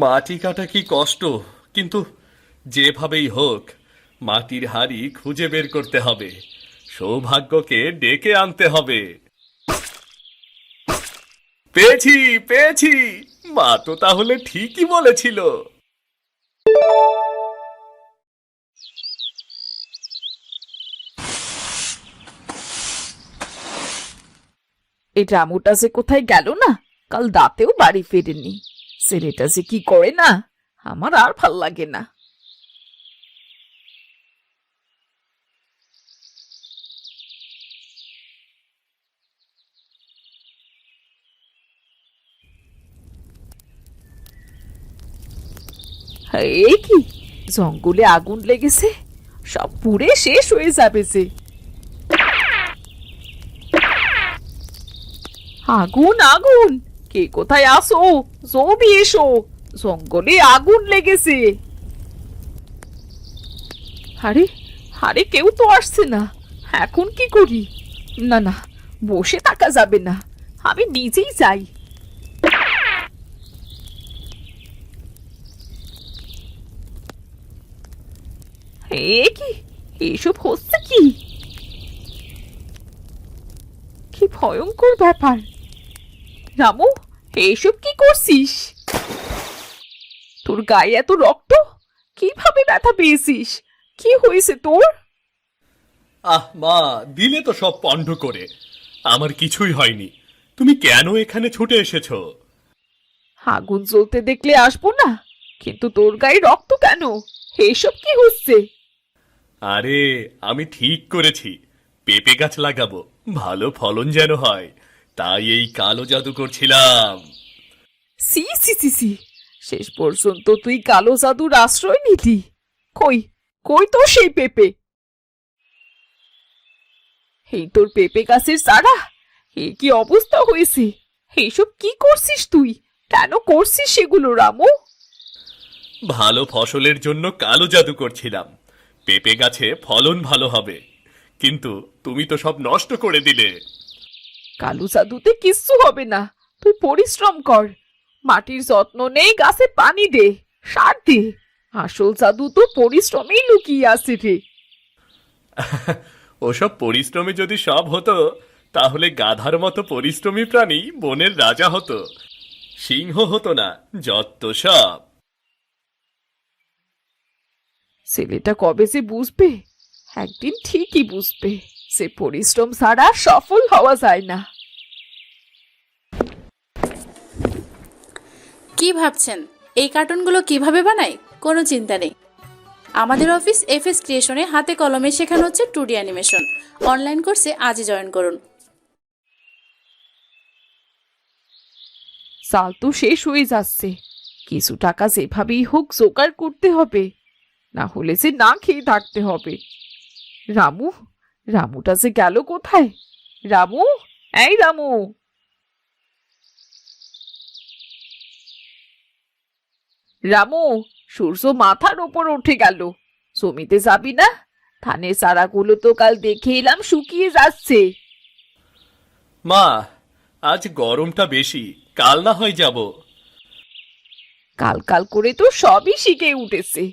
মাটি কাটা কি কষ্ট, কিন্তু যেভাবেই হোক মাটির হাড়ি খুঁজে বের করতে হবে। সৌভাগ্যকে ডেকে আনতে হবে। পেয়েছি, পেয়েছি। মা তো তাহলে ঠিকই বলেছিল। এই রামুটা যে কোথায় গেল না, কাল দাঁতেও বাড়ি ফেরেনি। ছেলেটা যে কি করে না, আমার আর ভাল লাগে না। এই কি, জঙ্গলে আগুন লেগেছে, সব পুড়ে শেষ হয়ে যাবে যে। আগুন আগুন, কে কোথায় আসো, জলদি এসো, জঙ্গলে আগুন লেগেছে। আরে আরে, কেউ তো আসছে না, এখন কি করি? না না, বসে থাকা যাবে না, আমি নিজেই যাই। এ কি, এসব হচ্ছে কি? কি ভয়ঙ্কর ব্যাপার! রামু, এসব কি করছিস? তোর গায়ে এত রক্ত, কিভাবে ব্যথা পেয়েছিস? কি হয়েছে তোর? আহ মা, দিলে তো সব পণ্ড করে। আমার কিছুই হয়নি। তুমি কেন এখানে ছুটে এসেছো? আগুন জ্বলতে দেখলে আসবো না, কিন্তু তোর গায়ে রক্ত কেন? এসব কি হচ্ছে? আরে, আমি ঠিক করেছি। পেঁপে গাছ লাগাবো, ভালো ফলন যেন হয়। তাই এই কালো জাদু করছিলাম। সি সি সি সি, শেষ পর্যন্ত তুই কালো জাদুর আশ্রয় নিলি। কই, কই তোর সেই পেঁপে? এই তোর পেঁপে গাছের চারা, এ কি অবস্থা হয়েছে? এইসব কি করছিস তুই? কেন করছিস সেগুলো রামু? ভালো ফসলের জন্য কালো জাদু করছিলাম। পেঁপে গাছে ফলন ভালো হবে। কিন্তু তুমি তো সব নষ্ট করে দিলে। কালো জাদুতে কিচ্ছু হবে না, তুই পরিশ্রম কর, মাটির যত্ন নে, গাছে পানি দে, সার দে। আসল জাদু তো পরিশ্রমেই লুকিয়ে আছে রে। ওসব পরিশ্রমী যদি সব হতো, তাহলে গাধার মতো পরিশ্রমী প্রাণী বনের রাজা হতো। সিংহ হতো না, যত সব। ছেলেটা কবে যে বুঝবে? একদিন ঠিকই বুঝবে, সে পরিশ্রম ছাড়া সফল হওয়া যায় না। কি ভাবছেন এই কার্টুনগুলো কিভাবে বানাই? কোনো চিন্তা নেই। আমাদের অফিস এফএস ক্রিয়েশনে হাতে কলমে শেখানো হচ্ছে 2D অ্যানিমেশন। অনলাইন কোর্সে আজই জয়েন করুন। চাল তো শেষ হয়ে যাচ্ছে, কিছু টাকা যেভাবেই হোক জোগাড় করতে হবে, না হলে যে না খেয়ে থাকতে হবে। রামু, রামুটা যে গেল কোথায়? রামু, এই রামু! রামু, সূর্য মাথার ওপর উঠে গেল, জমিতে যাবি না? ধানের চারাগুলো তো কাল দেখে এলাম শুকিয়ে যাচ্ছে। মা, আজ গরমটা বেশি, কাল না হয় যাব। কাল কাল করে তো সবই শিখে উঠেছে।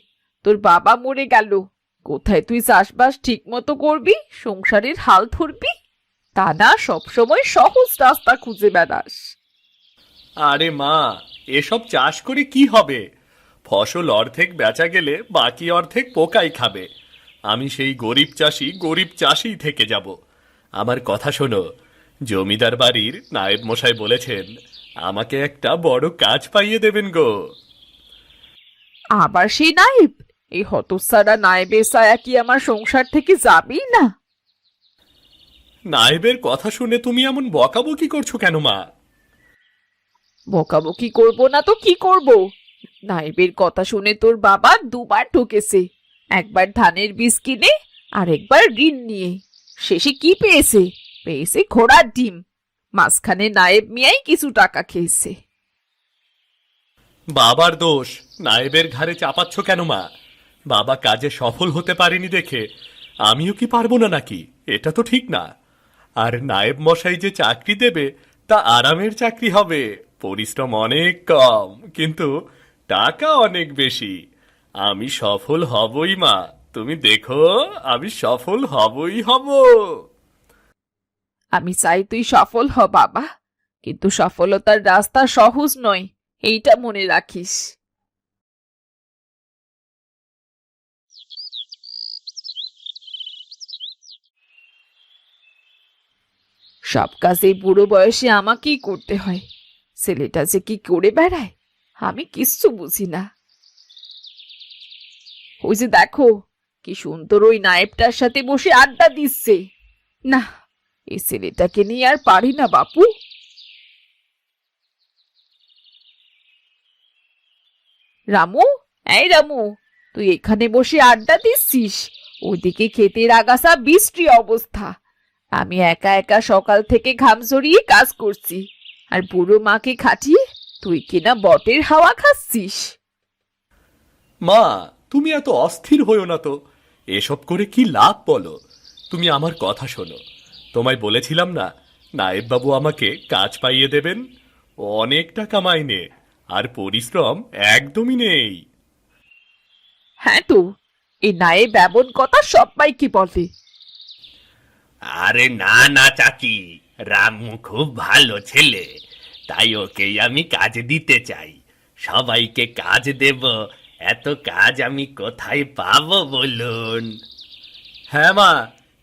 তোর বাবা মরে গেল, কোথায় তুই চাষবাস ঠিক মতো করবি, সংসারের হাল ধরবি? তা না, সবসময় সহজ রাস্তা খুঁজে বেড়াস। আরে মা, এসব চাষ করে কি হবে? ফসল অর্ধেক বেচা গেলে বাকি অর্ধেক পোকাই খাবে। আমি সেই গরিব চাষি থেকে যাব। আমার কথা শোনো, জমিদার বাড়ির নায়েব মশাই বলেছেন আমাকে একটা বড় কাজ পাইয়ে দেবেন গো। আবার সেই নায়েব? এই হতচ্ছাড়া নায়েবের ছায়া কি আমার সংসার থেকে যাবেই না? নায়েবের কথা শুনে তুমি এমন বকাবকি করছো কেন মা? বকাবকি করব না তো কি করব? নায়েবের কথা শুনে তোর বাবা দুবার ঠকেছে, একবার ধানের বীজ কিনে, আর একবার ঋণ নিয়ে। শেষে কি পেয়েছে? পেয়েছে ঘোড়ার ডিম। মাঝখানে নায়েব মিয়াই কিছু টাকা খেয়েছে। বাবার দোষ নায়েবের ঘাড়ে চাপাচ্ছ কেন মা? বাবা কাজে সফল হতে পারেনি দেখে আমিও কি পারবো না নাকি? এটা তো ঠিক না। আর নায়েব মশাই যে চাকরি দেবে তা আরামের চাকরি হবে, পরিশ্রম অনেক কম, কিন্তু টাকা অনেক বেশি। আমি সফল হবই মা, তুমি দেখো, আমি সফল হবই হব। আমি চাই তুই সফল হ বাবা, কিন্তু সফলতার রাস্তা সহজ নয়, এইটা মনে রাখিস। সব কাজ এই বুড়ো বয়সে আমাকেই করতে হয়। ছেলেটা যে কি করে বেড়ায় আমি কিচ্ছু বুঝি না। ওই যে দেখো, কি সুন্দর ওই নায়েবটার সাথে বসে আড্ডা দিচ্ছে। না, এই ছেলেটাকে নিয়ে আর পারি না বাপু। রামু, এই রামু, তুই এখানে বসে আড্ডা দিচ্ছিস? ওইদিকে ক্ষেতের আগাছা বৃষ্টি অবস্থা। আমি একা একা সকাল থেকে ঘাম ঝরিয়ে কাজ করছি, আর বুড়ো মাকে খাটিয়ে তুই কিনা বটের হাওয়া খাচ্ছিস। মা, তুমি এত অস্থির হইও না তো। এসব করে কি লাভ বলো? তুমি আমার কথা শোনো। তোমায় বলেছিলাম না, নায়েব বাবু আমাকে কাজ পাইয়ে দেবেন। অনেক টাকা মাইনে, আর পরিশ্রম একদমই নেই। হ্যাঁ তো, এই নায়েব এমন কথা সবাইকে বলে। আরে না না চাচি, রামু খুব ভালো ছেলে, তাই ওকেই আমি কাজ দিতে চাই। সবাইকে কাজ দেব, এত কাজ আমি কোথায় পাবো বলুন? হ্যাঁ মা,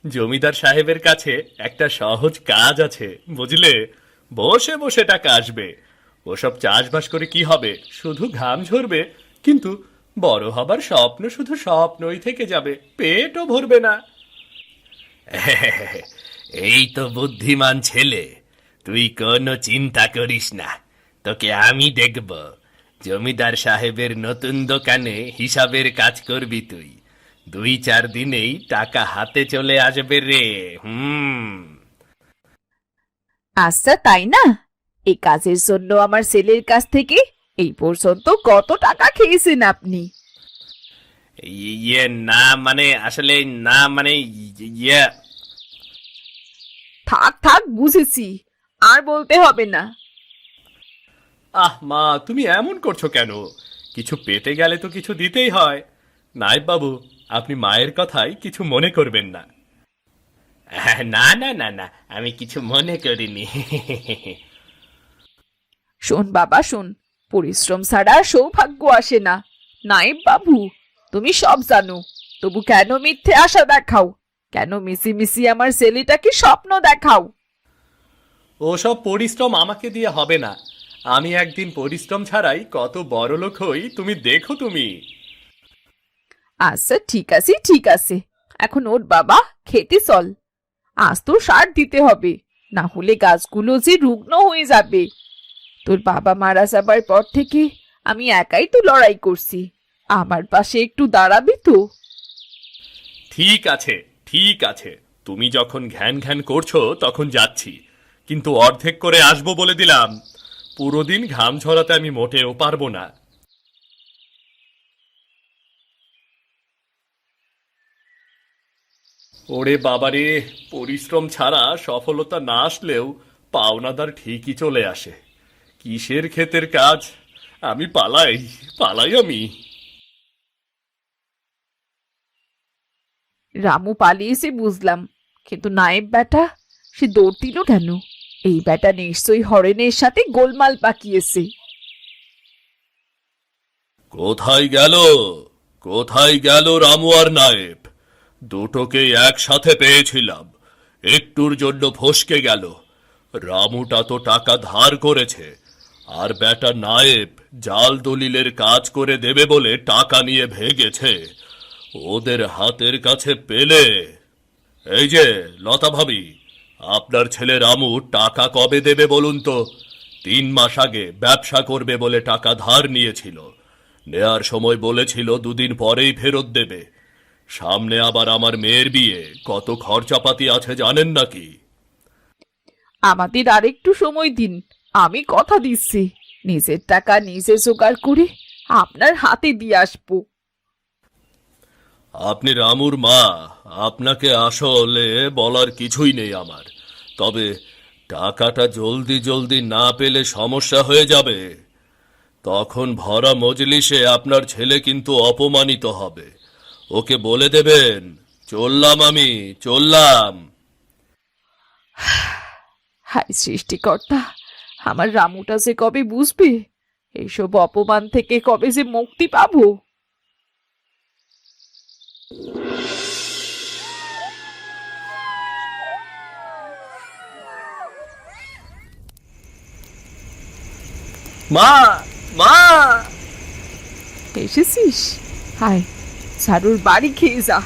জমিদার সাহেবের কাছে একটা সহজ কাজ আছে বুঝলে। বসে বসে টাকা আসবে। ওসব চাষবাস করে কি হবে, শুধু ঘাম ঝরবে, কিন্তু বড় হবার স্বপ্ন শুধু স্বপ্নই থেকে যাবে, পেটও ভরবে না। এই তো বুদ্ধিমান ছেলে, তুই কোনো চিন্তা করিস না, তোকে আমি দেখব। জমিদার সাহেবের নতুন দোকানে হিসাবের কাজ করবি তুই। 2-4 দিনেই টাকা হাতে চলে আসবে রে। আচ্ছা তাই না? এই কাজের জন্য আমার ছেলের কাছ থেকে এই পর্যন্ত কত টাকা খেয়েছেন আপনি? ইয়ে না মানে, আসলে না মানে, ইয়ে। থাক থাক, বুঝেছি, আর বলতে হবে না। আহ মা, তুমি এমন করছো কেন? কিছু পেতে গেলে তো কিছু দিতেই হয়। নায়েব বাবু, আপনি মায়ের কথায় কিছু মনে করবেন না। না না না না, আমি কিছু মনে করিনি। শোন বাবা শোন, পরিশ্রম ছাড়া সৌভাগ্য আসে না। নায়েব বাবু, তুমি সব জানো, তবু কেন মিথ্যে আশা দেখাও? কেন মিশি মিশি আমার ছেলেটাকে স্বপ্ন দেখাও? ওসব পরিশ্রম আমাকে দিয়ে হবে না। আমি একদিন পরিশ্রম ছাড়াই কত বড় লোক হই, তুমি দেখো তুমি। আচ্ছা ঠিক আছে ঠিক আছে, এখন ওর বাবা, খেতে চল। আজ তো সার দিতে হবে, না হলে গাছগুলো যে রুগ্ন হয়ে যাবে। তোর বাবা মারা যাবার পর থেকে আমি একাই তো লড়াই করছি, আমার পাশে একটু দাঁড়াবি তো? ঠিক আছে ঠিক আছে, তুমি যখন ঘ্যান ঘ্যান করছো তখন যাচ্ছি, কিন্তু অর্ধেক করে আসবো বলে দিলাম। পুরো দিন ঘাম ঝরাতে আমি মোটেও পারবো না। ওরে বাবারে, পরিশ্রম ছাড়া সফলতা না আসলেও পাওনাদার ঠিকই চলে আসে। কিসের ক্ষেতের কাজ, আমি পালাই পালাই আমি। রামু পালিয়েছে বুঝলাম, কিন্তু নায়েব বেটা, সে দৌড় দিল কেন? এই বেটা নিশ্চয়ই হরেনের সাথে গোলমাল পাকিয়েছে। কোথায় গেল, কোথায় গেল রামু আর নায়েব? দুটোকে একসাথে পেয়েছিলাম, একটুর জন্য ফসকে গেল। রামুটা তো টাকা ধার করেছে, আর বেটা নায়েব জাল দলিলের কাজ করে দেবে বলে টাকা নিয়ে ভেগেছে। ওদের হাতের কাছে পেলে। এই যে লতা ভাবি, আপনার ছেলে রামু টাকা কবে দেবে বলুন তো? 3 মাস আগে ব্যবসা করবে বলে টাকা ধার নিয়েছিল। নেয়ার সময় বলেছিল 2 দিন পরেই ফেরত দেবে। সামনে আবার আমার মেয়ের বিয়ে, কত খরচাপাতি আছে জানেন নাকি? আমাদের আরেকটু সময় দিন, আমি কথা দিচ্ছি, নিজের টাকা নিজে জোগাড় করে আপনার হাতে দিয়ে আসবো। আপনি রামুর মা, আপনাকে আসলে বলার কিছুই নেই আমার। তবে টাকাটা জলদি জলদি না পেলে সমস্যা হয়ে যাবে। তখন ভরা মজলিসে আপনার ছেলে কিন্তু অপমানিত হবে। ওকে বলে দেবেন, চললাম আমি, চললাম। হায় সৃষ্টিকর্তা, আমার রামুটা যে কবে বুঝবে, এইসব অপমান থেকে কবে যে মুক্তি পাবো। মা, মা! এসেছিস? হায়, ঝাড়ুর বাড়ি খেয়ে যা।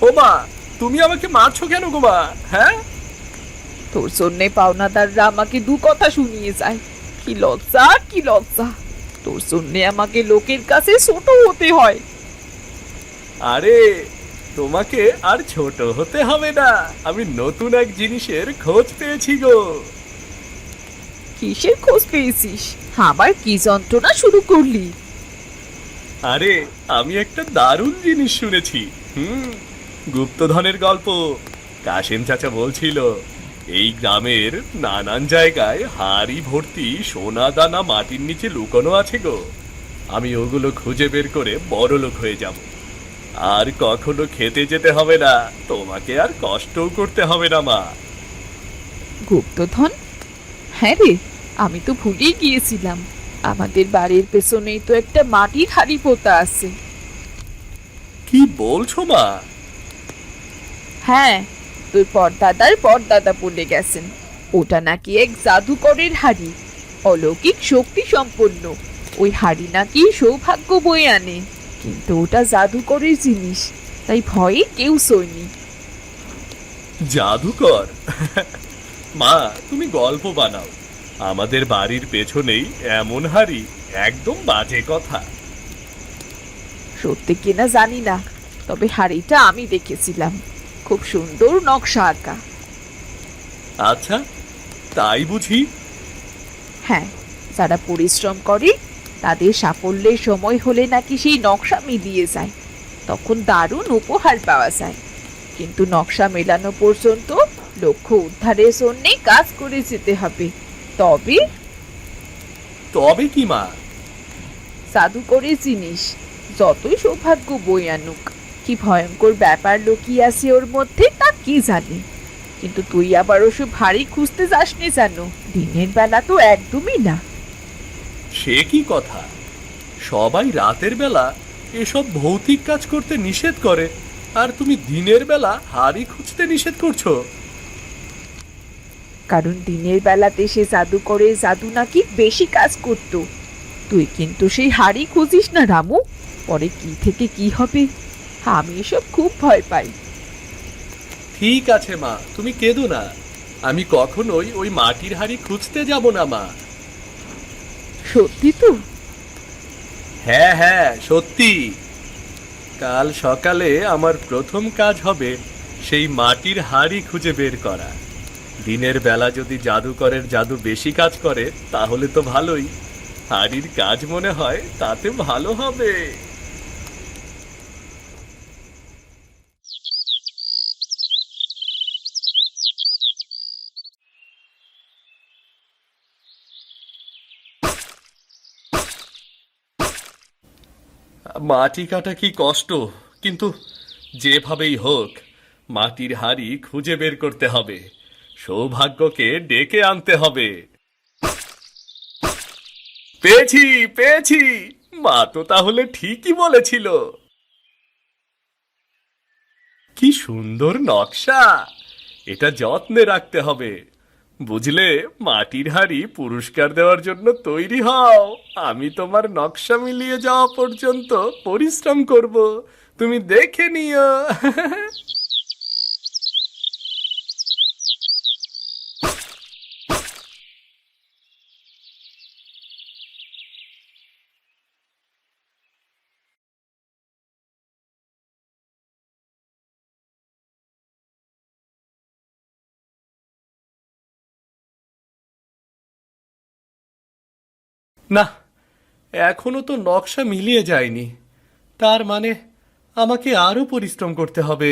ও মা, তুমি আমাকে মারছো কেন গো মা? হ্যাঁ, তোর জন্যে পাওনাদাররা আমাকে দু কথা শুনিয়ে যায়। কি লজ্জা, কি লজ্জা! তোর জন্যে আমাকে লোকের কাছে ছোট হতে হয়। আরে তোমাকে আর ছোট হতে হবে না, আমি নতুন এক জিনিসের খোঁজ পেয়েছি গো। কিসের খোঁজ পেয়েছিস? আবার কি যন্ত্রণা শুরু করলি? আরে আমি একটা দারুণ জিনিস শুনেছি। গুপ্তধনের গল্প। কাশেম চাচা বলছিল এই গ্রামের নানান জায়গায় হাড়ি ভর্তি সোনা দানা মাটির নিচে লুকোনো আছে গো। আমি ওগুলো খুঁজে বের করে বড়লোক হয়ে যাব। আর কখনো খেতে যেতে হবে না, তোমাকে আর কষ্টও করতে হবে না মা। গুপ্তধন? হ্যাঁ রে, আমি তো ভুলেই গিয়েছিলাম। আমাদের বাড়ির পেছনেই তো একটা মাটির হাড়ি পোতা আছে। কি বলছো মা? হ্যাঁ, তোর পরদাদার পরদাদা বলে গেছেন ওটা নাকি এক জাদুকরের হাড়ি, অলৌকিক শক্তি সম্পন্ন। ওই হাড়ি নাকি সৌভাগ্য বয়ে আনে, কিন্তু ওটা জাদুকরের জিনিস, তাই ভয়ে কেউ শোয়নি। জাদুকর? মা তুমি গল্প বানাও, আমাদের বাড়ির পেছনেই এমন হাড়ি, একদম বাজে কথা। সত্যি কিনা জানি না, তবে হাড়িটা আমি দেখেছিলাম, খুব সুন্দর নকশা আঁকা। আচ্ছা, তাই বুঝি? হ্যাঁ, যারা পরিশ্রম করে তাদের সাফল্যের সময় হলে নাকি সেই নকশা মিলিয়ে যায়, তখন দারুণ উপহার পাওয়া যায়। কিন্তু নকশা মেলানো পর্যন্ত লক্ষ্য উদ্ধারের জন্যে কাজ করে যেতে হবে। তবে তবে কি মা? জাদুকরের জিনিস যতই সৌভাগ্য বই আনুক, কি ভয়ঙ্কর ব্যাপার লুকিয়ে আছে ওর মধ্যে তা কি জানে। কিন্তু তুই আবার ওসব ভারী খুঁজতে যাসনি জানো, দিনের বেলা তো একদমই না। সে কি কথা? সবাই রাতের বেলা এসব ভৌতিক কাজ করতে নিষেধ করে, আর তুমি দিনের বেলা হাড়ি খুঁজতে নিষেধ করছো? কারণ দিনের বেলাতে সে জাদুকরের জাদু নাকি বেশি কাজ করত। তুই কিন্তু সেই হাড়ি খুঁজিস না রামু, পরে কি থেকে কি হবে। আমি এসব খুব ভয় পাই। ঠিক আছে মা, তুমি কেঁদো না। আমি কখনোই ওই মাটির হাড়ি খুঁজতে যাব না মা। সত্যি তো? হ্যাঁ হ্যাঁ, সত্যি। কাল সকালে আমার প্রথম কাজ হবে সেই মাটির হাড়ি খুঁজে বের করা। দিনের বেলা যদি জাদুকরের জাদু বেশি কাজ করে তাহলে তো ভালোই, হাড়ির কাজ মনে হয় তাতে ভালো হবে। মাটি কাটা কি কষ্ট, কিন্তু যেভাবেই হোক মাটির হাড়ি খুঁজে বের করতে হবে, সৌভাগ্যকে ডেকে আনতে হবে। পেয়েছি, পেয়েছি! মা তো তাহলে ঠিকই বলেছিল। কি সুন্দর নকশা! এটা যত্নে রাখতে হবে। বুঝলে, মাটির হাড়ি পুরস্কার দেওয়ার জন্য তৈরি হও। আমি তোমার নকশা মিলিয়ে যাওয়া পর্যন্ত পরিশ্রম করব, তুমি দেখে নিও। না, এখনো তো নকশা মিলিয়ে যায়নি। তার মানে আমাকে আরো পরিশ্রম করতে হবে।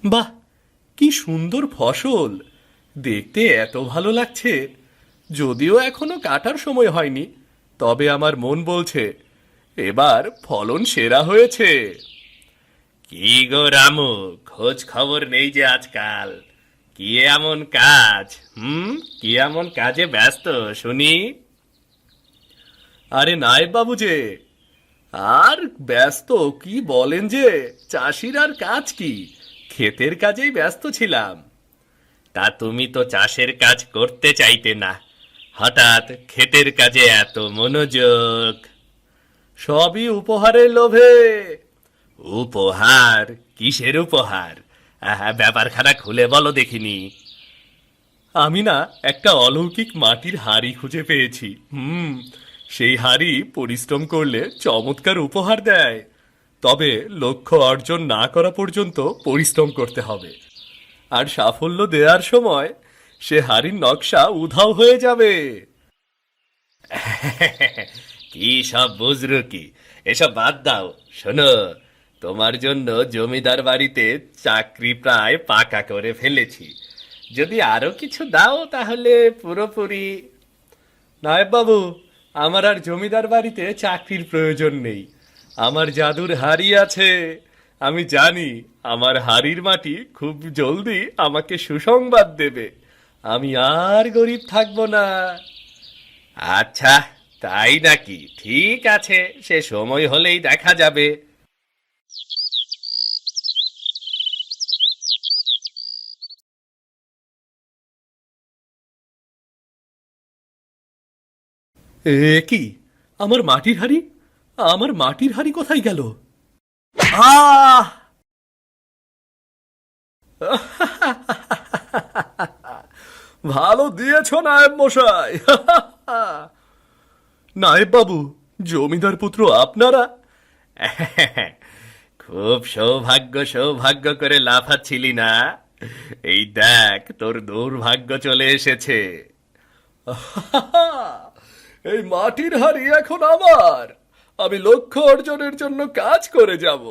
বাহ, কি সুন্দর ফসল! দেখতে এত ভালো লাগছে। যদিও এখনো কাটার সময় হয়নি, তবে আমার মন বলছে এবার ফলন সেরা হয়েছে। কি গো রামু, খোঁজ খবর নেই যে আজকাল? কি এমন কাজ? কি এমন কাজে ব্যস্ত শুনি? আরে নায়েব বাবু যে, আর ব্যস্ত কি বলেন যে, চাষির আর কাজ কি, ক্ষেতের কাজেই ব্যস্ত ছিলাম। তা তুমি তো চাষের কাজ করতে চাইতে না, হঠাৎ ক্ষেতের কাজে এত মনোযোগ? সবই উপহারের লোভে। উপহার? কিসের উপহার? ব্যাপারখানা খুলে বলো দেখিনি। আমি না একটা অলৌকিক মাটির হাড়ি খুঁজে পেয়েছি। সেই হাড়ি পরিশ্রম করলে চমৎকার উপহার দেয়। তবে লক্ষ্য অর্জন না করা পর্যন্ত পরিশ্রম করতে হবে। আর সাফল্য দেওয়ার সময় সে হাড়ির নকশা উধাও হয়ে যাবে। কি সব বুঝরু কি, এসব বাদ দাও। শোনো, তোমার জন্য জমিদার বাড়িতে চাকরি প্রায় পাকা করে ফেলেছি। যদি আরো কিছু দাও তাহলে পুরোপুরি। নায়েব বাবু, আমার আর জমিদার বাড়িতে চাকরির প্রয়োজন নেই। আমার জাদুর হাড়ি আছে। আমি জানি আমার হাড়ির মাটি খুব জলদি আমাকে সুসংবাদ দেবে। আমি আর গরিব থাকবো না। আচ্ছা, তাই নাকি? ঠিক আছে, সে সময় হলেই দেখা যাবে। এ কি, আমার মাটির হাড়ি! আমার মাটির হাড়ি কোথায় গেল? আহ! ভালো দিয়েছ নায়েব মশাই। নায়েব বাবু, জমিদার পুত্র আপনারা? খুব সৌভাগ্য সৌভাগ্য করে লাফাচ্ছিলি না? এই দেখ, তোর দুর্ভাগ্য চলে এসেছে। এই মাটির হাড়ি এখন আমার। আমি লক্ষ্য অর্জনের জন্য কাজ করে যাব।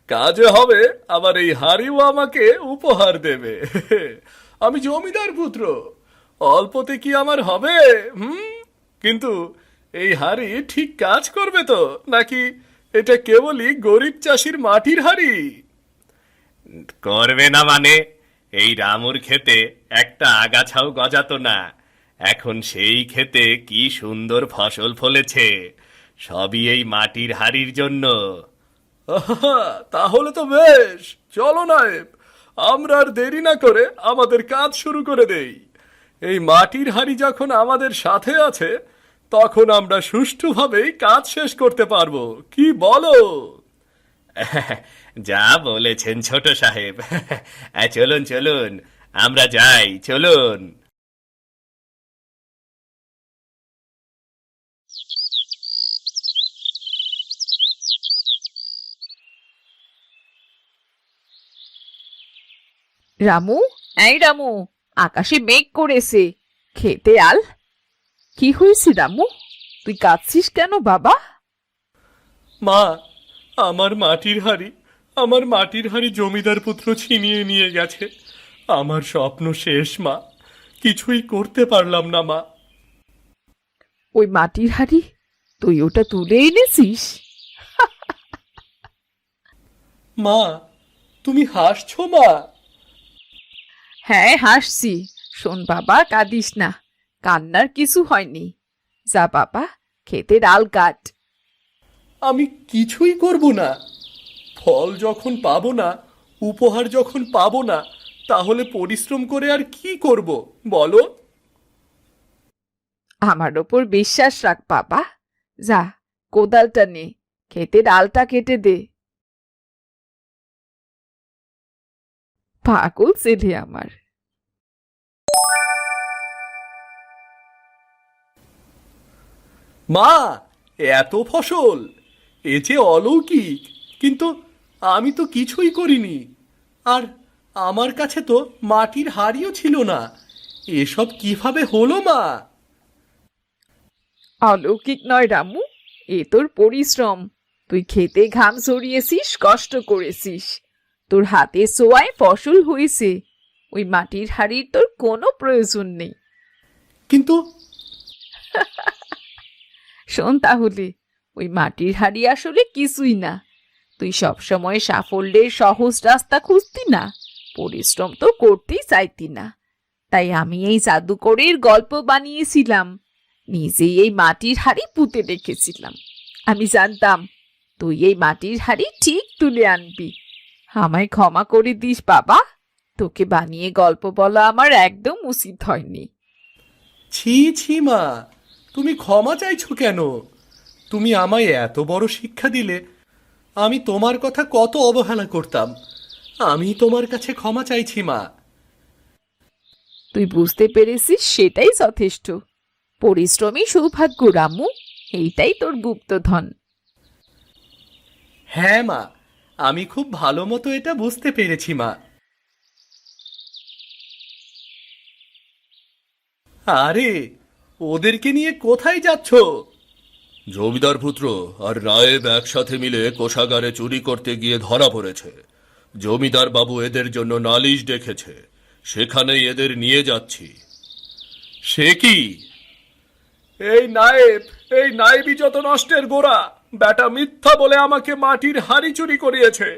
কাজে হবে, আবার এই হাড়িও আমাকে উপহার দেবে। আমি জমিদার পুত্র, অল্পতে কি আমার হবে? কিন্তু এই হাড়ি ঠিক কাজ করবে তো, নাকি এটা কেবলই গরিব চাষির মাটির হাড়ি? করবে না মানে? এই রামুর ক্ষেতে একটা আগাছাও গজাতো না, এখন সেই ক্ষেতে কি সুন্দর ফসল ফলেছে। সবই এই মাটির হাড়ির জন্য। আহা, তাহলে তো বেশ। চলো নায়েব, আমরা আর দেরি না করে আমাদের কাজ শুরু করে দেই। এই মাটির হাড়ি যখন আমাদের সাথে আছে, তখন আমরা সুষ্ঠুভাবেই কাজ শেষ করতে পারবো। কি বলো? যা বলেছেন ছোট সাহেব। চলুন চলুন, আমরা যাই, চলুন। রামু, এই রামু, আকাশে মেঘ করেছে, খেতে আল। কি হয়েছে রামু, তুই কাঁদছিস কেন বাবা? মা, আমার মাটির হাড়ি, আমার মাটির হাড়ি জমিদার পুত্র ছিনিয়ে নিয়ে গেছে। আমার স্বপ্ন শেষ মা, কিছুই করতে পারলাম না মা। ওই মাটির হাড়ি তুই ওটা তুলে এনেছিস? মা, তুমি হাসছো মা? হ্যাঁ, হাসছি। শোন বাবা, কাঁদিস না, কান্নার কিছু হয়নি। যা বাবা, খেতে ডাল কাট। আমি কিছুই করব না। ফল যখন পাবো না, উপহার যখন পাবো না, তাহলে পরিশ্রম করে আর কি করব বলো? আমার ওপর বিশ্বাস রাখ বাবা। যা, কোদালটা নে, খেতে ডালটা কেটে দে। পাগল ছেলে আমার। মা, এত ফসল, এ যে অলৌকিক! কিন্তু আমি তো কিছুই করিনি। আর আমার কাছে তো মাটির হাড়িও ছিল না। এসব কিভাবে হলো মা? অলৌকিক নয় রামু, এ তোর পরিশ্রম। তুই খেতে ঘাম ঝরিয়েছিস, কষ্ট করেছিস। তোর হাতে ছোঁয়ায় ফসল হয়েছে, ওই মাটির হাড়ির তোর কোনো প্রয়োজন নেই। কিন্তু শোন তাহলে, ওই মাটির হাড়ি আসলে কিছুই না। তুই সবসময় সাফল্যের সহজ রাস্তা খুঁজতি না, পরিশ্রম তো করতেই চাইতি না। তাই আমি এই জাদুকরের গল্প বানিয়েছিলাম, নিজেই এই মাটির হাড়ি পুঁতে রেখেছিলাম। আমি জানতাম তুই এই মাটির হাড়ি ঠিক তুলে আনবি। আমায় ক্ষমা করে দিস বাবা, তোকে বানিয়ে গল্প বলা আমার একদম উচিত হয়নি। ছি ছি মা, তুমি ক্ষমা চাইছো কেন? তুমি আমায় এত বড় শিক্ষা দিলে, আমি তোমার কথা কত অবহেলা করতাম। আমি তোমার কাছে ক্ষমা চাইছি মা। তুই বুঝতে পেরেছিস, সেটাই যথেষ্ট। পরিশ্রমী সৌভাগ্য রামু, এইটাই তোর গুপ্তধন। হ্যাঁ মা, আমি খুব ভালো মতো এটা বুঝতে পেরেছি মা। আরে, ওদেরকে নিয়ে কোথায় যাচ্ছ? জমিদার পুত্র আর নায়েব একসাথে মিলে কোষাগারে চুরি করতে গিয়ে ধরা পড়েছে। জমিদার বাবু এদের জন্য নালিশ ডেকেছে, সেখানেই এদের নিয়ে যাচ্ছি। সে কি? এই নায়েবই যত নষ্টের গোড়া। বেটা মিথ্যা বলে আমাকে মাটির হাড়ি চুরি করিয়েছে।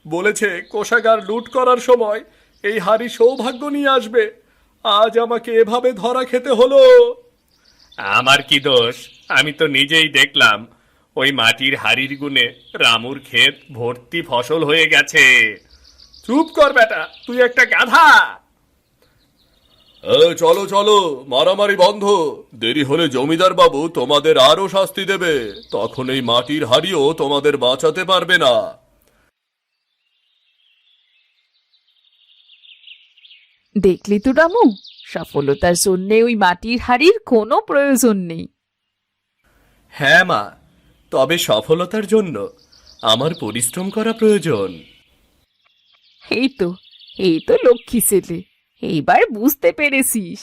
বলেছে কোষাগার লুট করার সময় এই হাড়ি সৌভাগ্য নিয়ে আসবে। আজ আমাকে এভাবে ধরা খেতে হলো। আমার কি দোষ? আমি তো নিজেই দেখলাম ওই মাটির হাড়ির গুণে রামুর ক্ষেত ভর্তি ফসল হয়ে গেছে। চুপ কর বেটা, তুই একটা গাধা। চলো চলো, মারামারি বন্ধ। দেরি হলে জমিদার বাবু তোমাদের আরো শাস্তি দেবে। তখন এই মাটির হাড়িও তোমাদের বাঁচাতে পারবে না। দেখলি তো রামু, সফলতার জন্য ওই মাটির হাড়ির কোনো প্রয়োজন নেই। হ্যাঁ মা, তবে সফলতার জন্য আমার পরিশ্রম করা প্রয়োজন। এই তো লক্ষ্মী ছেলে, এইবার বুঝতে পেরেছিস।